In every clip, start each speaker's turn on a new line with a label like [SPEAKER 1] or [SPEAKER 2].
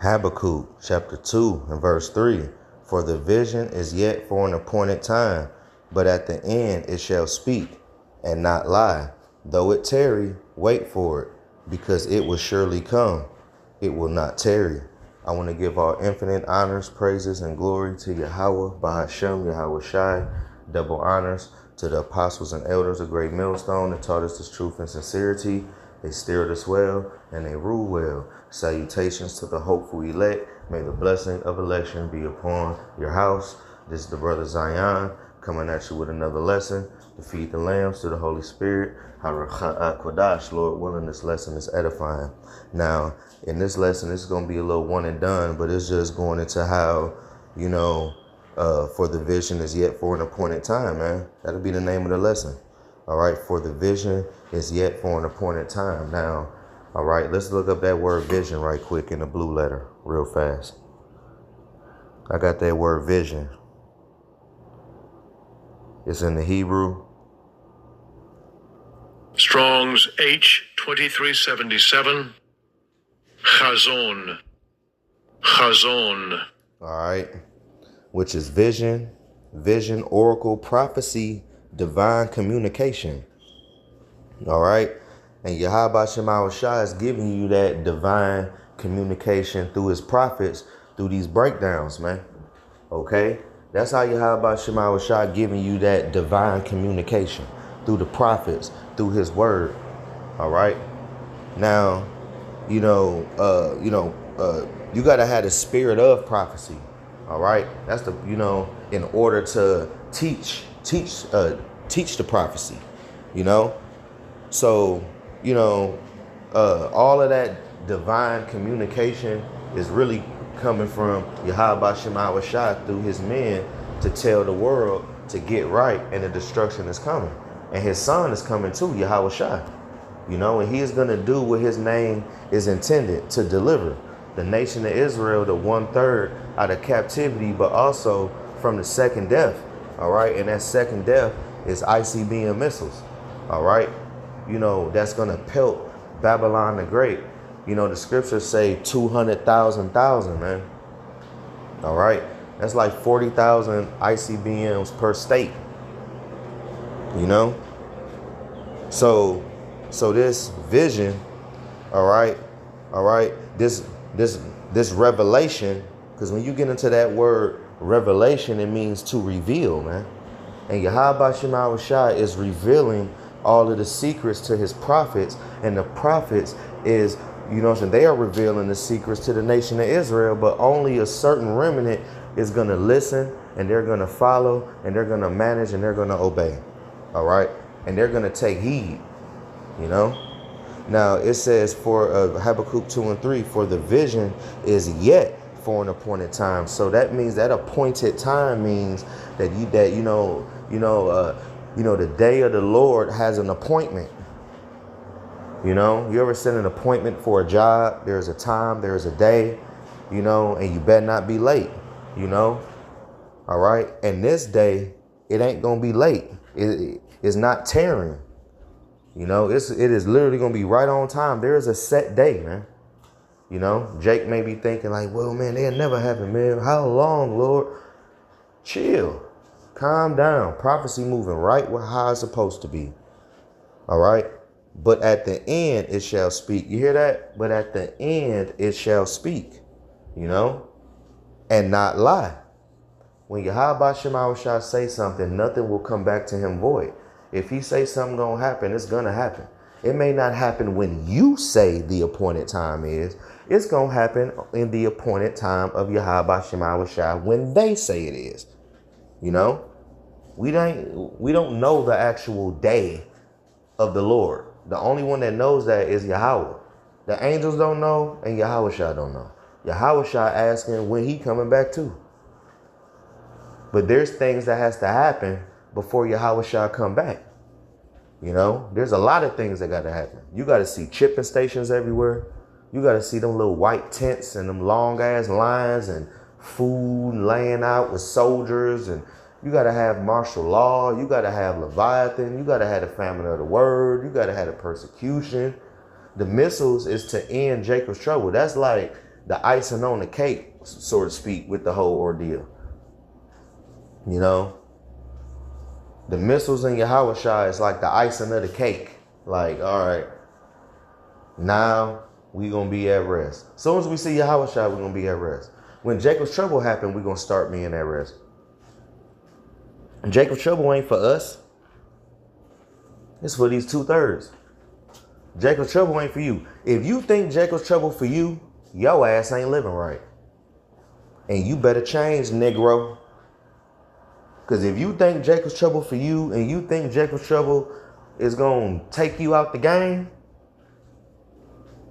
[SPEAKER 1] Habakkuk chapter 2 and verse 3. For the vision is yet for an appointed time, but at the end it shall speak and not lie. Though it tarry, wait for it, because it will surely come. It will not tarry. I want to give all infinite honors, praises, and glory to Yahweh, Bahashem, Yahweh Shai. Double honors to the apostles and elders of Great Millstone that taught us this truth and sincerity. They steered us well and they rule well. Salutations to the hopeful elect. May the blessing of election be upon your house. This is the brother Zion coming at you with another lesson to feed the lambs to the Holy Spirit. Quadash, Lord willing, this lesson is edifying. Now, in this lesson, it's going to be a little one and done, but it's just going into how, for the vision is yet for an appointed time, man. That'll be the name of the lesson. All right, for the vision is yet for an appointed time. Now, all right, let's look up that word vision right quick in the blue letter real fast. I got that word vision. It's in the Hebrew.
[SPEAKER 2] Strong's H2377. Chazon. Chazon.
[SPEAKER 1] All right, which is vision, oracle, prophecy, divine communication. All right. And Yahweh Shema Shai is giving you that divine communication through his prophets, through these breakdowns, man. Okay. That's how Yahweh Shema Shai giving you that divine communication through the prophets, through his word. All right. Now, you got to have the spirit of prophecy. All right. That's in order to teach the prophecy, So, all of that divine communication is really coming from Yahweh Shema Shai through his men to tell the world to get right, and the destruction is coming. And his son is coming too, Yahweh Shai. And he is going to do what his name is intended to deliver. The nation of Israel, the 1/3 out of captivity, but also from the second death. All right. And that second death is ICBM missiles. All right. That's going to pelt Babylon the Great. The scriptures say 200,000, man. All right. That's like 40,000 ICBMs per state. So this vision, all right, this revelation, because when you get into that word revelation, it means to reveal, man. And Yahweh Shema Shai is revealing all of the secrets to his prophets, and the prophets is, they are revealing the secrets to the nation of Israel, but only a certain remnant is going to listen, and they're going to follow, and they're going to manage, and they're going to obey. All right. And they're going to take heed, Now it says for Habakkuk 2 and 3, for the vision is yet for an appointed time. So that means that appointed time means that the day of the Lord has an appointment. You ever set an appointment for a job? There's a time, there's a day, and you better not be late, All right. And this day, it ain't going to be late. It's not tearing. It is literally going to be right on time. There is a set day, man. Jake may be thinking like, well, man, they'll never happen, man. How long, Lord? Chill. Calm down. Prophecy moving right where how it's supposed to be. All right. But at the end, it shall speak. You hear that? But at the end, it shall speak, and not lie. When Yahweh Shema Shai say something, nothing will come back to him void. If he say something going to happen, it's going to happen. It may not happen when you say the appointed time is. It's going to happen in the appointed time of Yahweh Shema Shai when they say it is. We don't know the actual day of the Lord. The only one that knows that is Yahweh. The angels don't know, and Yahweh Shai don't know. Yahweh Shai asking when he coming back too. But there's things that has to happen before Yahweh Shai come back. There's a lot of things that got to happen. You got to see chipping stations everywhere. You got to see them little white tents and them long ass lines and food laying out with soldiers. And you got to have martial law. You got to have Leviathan. You got to have the famine of the word. You got to have the persecution. The missiles is to end Jacob's trouble. That's like the icing on the cake, so to speak, with the whole ordeal. You know, the missiles in Yahushua is like the icing of the cake. Like, all right, now we gonna be at rest. As soon as we see Yahushua, we're gonna be at rest. When Jacob's trouble happened, we're gonna start being at rest. And Jacob's trouble ain't for us. It's for these 2/3. Jacob's trouble ain't for you. If you think Jacob's trouble for you, your ass ain't living right. And you better change, Negro. Because if you think Jacob's trouble for you and you think Jacob's trouble is going to take you out the game,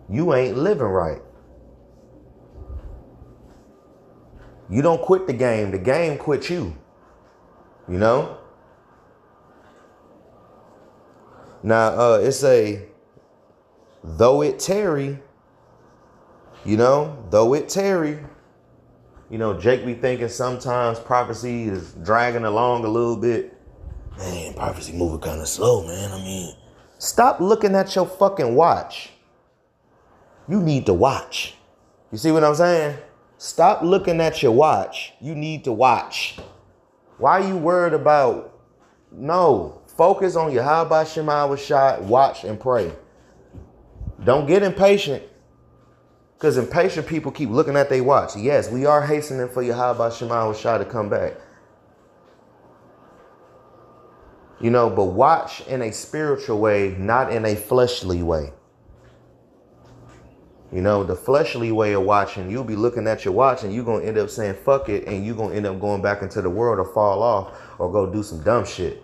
[SPEAKER 1] you ain't living right. You don't quit the game quits you. You know? Now, it's a, though it tarry, you know, though it tarry, you know, Jake be thinking sometimes prophecy is dragging along a little bit. Man, prophecy moving kind of slow, man. I mean, stop looking at your fucking watch. You need to watch. You see what I'm saying? Stop looking at your watch. You need to watch. Why are you worried about? No, focus on your Yahweh Shema shot, watch and pray. Don't get impatient. Because impatient people keep looking at their watch. Yes, we are hastening for Yahweh Shema Shah to come back. You know, but watch in a spiritual way, not in a fleshly way. You know, the fleshly way of watching, you'll be looking at your watch and you're going to end up saying, fuck it. And you're going to end up going back into the world or fall off or go do some dumb shit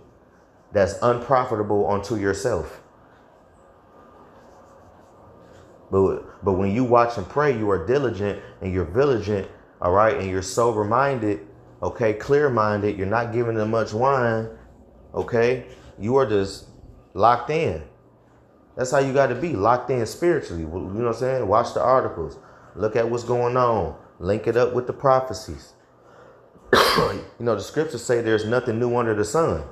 [SPEAKER 1] that's unprofitable unto yourself. But when you watch and pray, you are diligent and you're vigilant, all right, and you're sober-minded, okay, clear-minded. You're not giving them much wine, okay? You are just locked in. That's how you got to be, locked in spiritually. You know what I'm saying? Watch the articles. Look at what's going on. Link it up with the prophecies. You know, the scriptures say there's nothing new under the sun.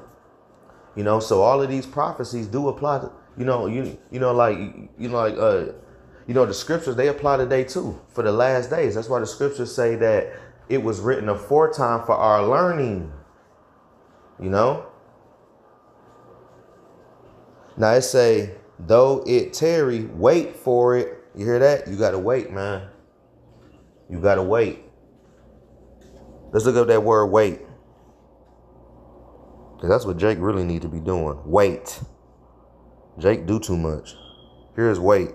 [SPEAKER 1] You know, so all of these prophecies do apply to, the scriptures, they apply today too, for the last days. That's why the scriptures say that it was written aforetime for our learning, you know. Now it say, though it tarry, wait for it. You hear that? You got to wait, man. You got to wait. Let's look up that word wait. Because that's what Jake really need to be doing. Wait. Jake do too much. Here's wait.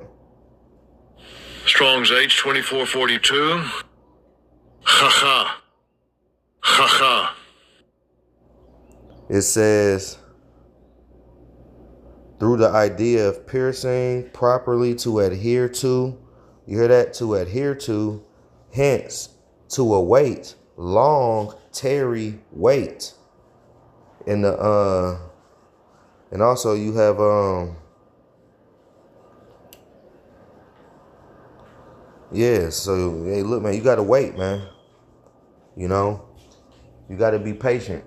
[SPEAKER 2] Strong's H2442. Ha ha.
[SPEAKER 1] It says, through the idea of piercing properly to adhere to. You hear that? To adhere to. Hence, to await. Long, tarry, wait. And also you have so hey, look, man, you gotta wait, man. You know, you gotta be patient.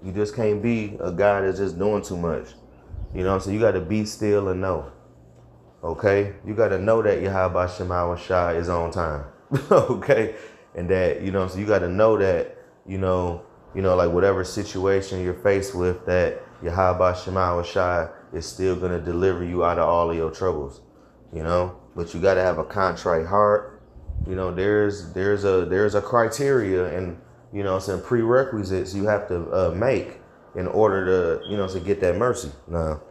[SPEAKER 1] You just can't be a guy that's just doing too much. You know, so you gotta be still and know. Okay? You gotta know that Yahweh Shema Shah is on time. Okay? And that, you know, so you gotta know that, you know, like whatever situation you're faced with, that Yahweh Shema Shah is still gonna deliver you out of all of your troubles. You know? But you gotta have a contrite heart. You know, there's a criteria and, you know, some prerequisites you have to make in order to, you know, to get that mercy. Now,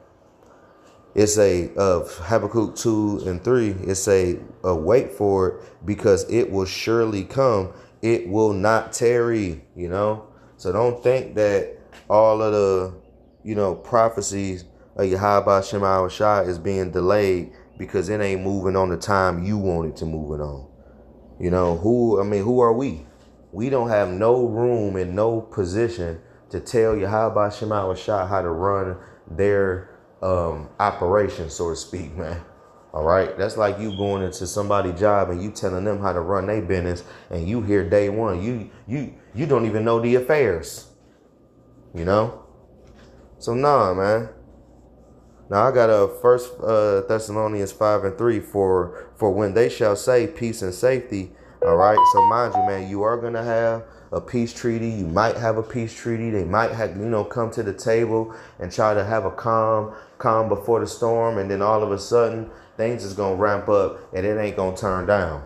[SPEAKER 1] it's of Habakkuk 2 and 3. It's a wait for it because it will surely come. It will not tarry, you know. So don't think that all of the, you know, prophecies of Yahweh Shema Shah is being delayed because it ain't moving on the time you want it to move it on. You know, who are we? We don't have no room and no position to tell Yahweh Shema Shah how to run their operation, so to speak, man. All right. That's like you going into somebody's job and you telling them how to run their business and you hear day one. You don't even know the affairs. You know? So nah, man. Now I got a 1 Thessalonians 5 and 3 for when they shall say peace and safety, All right. So mind you, man, you are going to have a peace treaty. You might have a peace treaty. They might have, come to the table and try to have a calm before the storm. And then all of a sudden things is going to ramp up and it ain't going to turn down.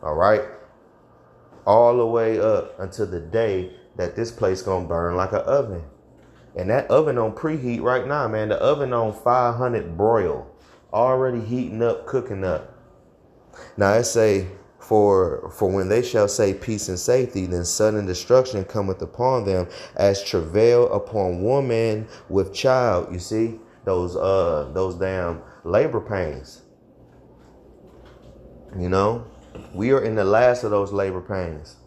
[SPEAKER 1] All right. All the way up until the day that this place going to burn like an oven. And that oven on preheat right now, man. The oven on 500 broil. Already heating up, cooking up. Now it say, for when they shall say peace and safety, then sudden destruction cometh upon them as travail upon woman with child. You see, those damn labor pains. We are in the last of those labor pains.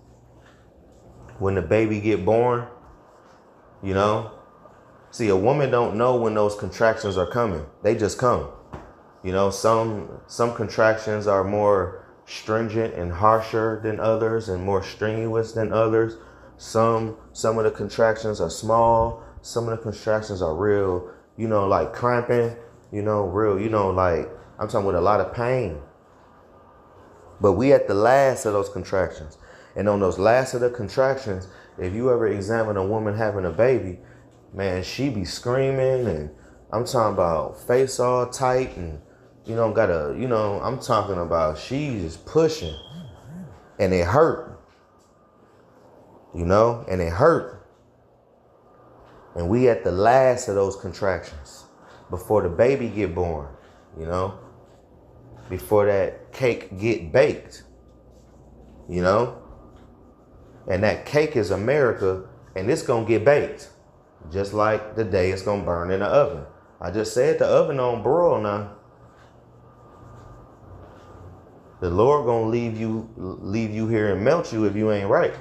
[SPEAKER 1] When the baby get born, see, a woman don't know when those contractions are coming. They just come. Some contractions are more stringent and harsher than others and more strenuous than others. Some of the contractions are small. Some of the contractions are real, like cramping, real, like I'm talking with a lot of pain. But we at the last of those contractions. And on those last of the contractions, if you ever examine a woman having a baby, man, she be screaming, and I'm talking about face all tight, and I'm talking about she's pushing, and it hurt, and it hurt. And we at the last of those contractions before the baby get born, before that cake get baked, and that cake is America, and it's going to get baked just like the day it's going to burn in the oven. I just said the oven on broil now. The Lord gonna leave you here and melt you if you ain't right.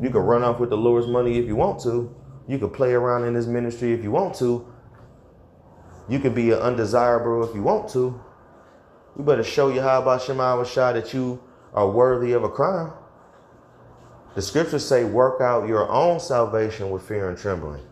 [SPEAKER 1] You can run off with the Lord's money if you want to. You can play around in this ministry if you want to. You can be an undesirable if you want to. You better show Yahweh Shema Shah that you are worthy of a crown. The scriptures say, work out your own salvation with fear and trembling.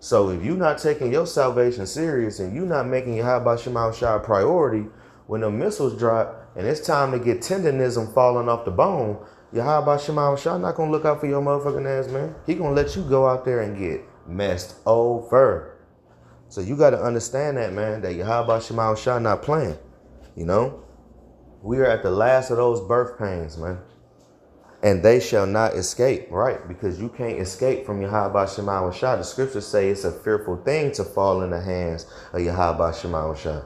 [SPEAKER 1] So if you're not taking your salvation serious and you're not making Yahweh Shema Shah a priority, when the missiles drop and it's time to get tendonism falling off the bone, Yahweh Shema Shah not going to look out for your motherfucking ass, man. He going to let you go out there and get messed over. So you got to understand that, man, that Yahweh Shema Shah not playing. We are at the last of those birth pains, man. And they shall not escape, right? Because you can't escape from Yahweh Shema Shah. The scriptures say it's a fearful thing to fall in the hands of Yahweh Shema Shah.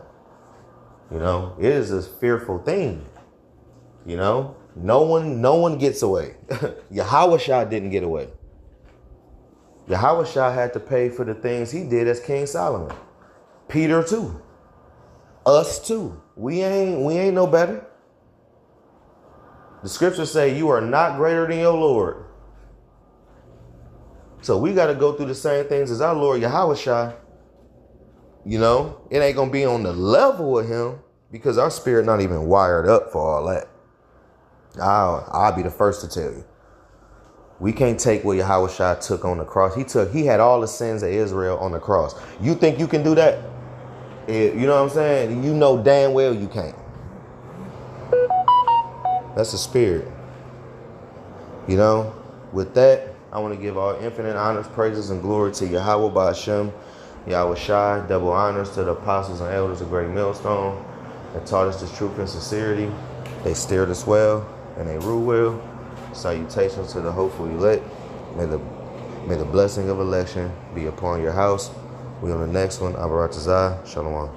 [SPEAKER 1] It is a fearful thing. No one gets away. Yahweh Shah didn't get away. Yahweh Shah had to pay for the things he did as King Solomon. Peter too. Us too. We ain't no better. The scriptures say you are not greater than your Lord. So we got to go through the same things as our Lord Yahweh Shah. It ain't going to be on the level of him because our spirit not even wired up for all that. I'll be the first to tell you. We can't take what Yahweh Shah took on the cross. He had all the sins of Israel on the cross. You think you can do that? You know what I'm saying? You know damn well you can't. That's the spirit. With that, I want to give all infinite honors, praises, and glory to Yahweh Ba'ashem, Yahweh Shai, double honors to the apostles and elders of Great Millstone that taught us this truth and sincerity. They steered us well and they rule well. Salutations to the hopeful elect. May the blessing of election be upon your house. We on the next one. Abaratazah. Shalom.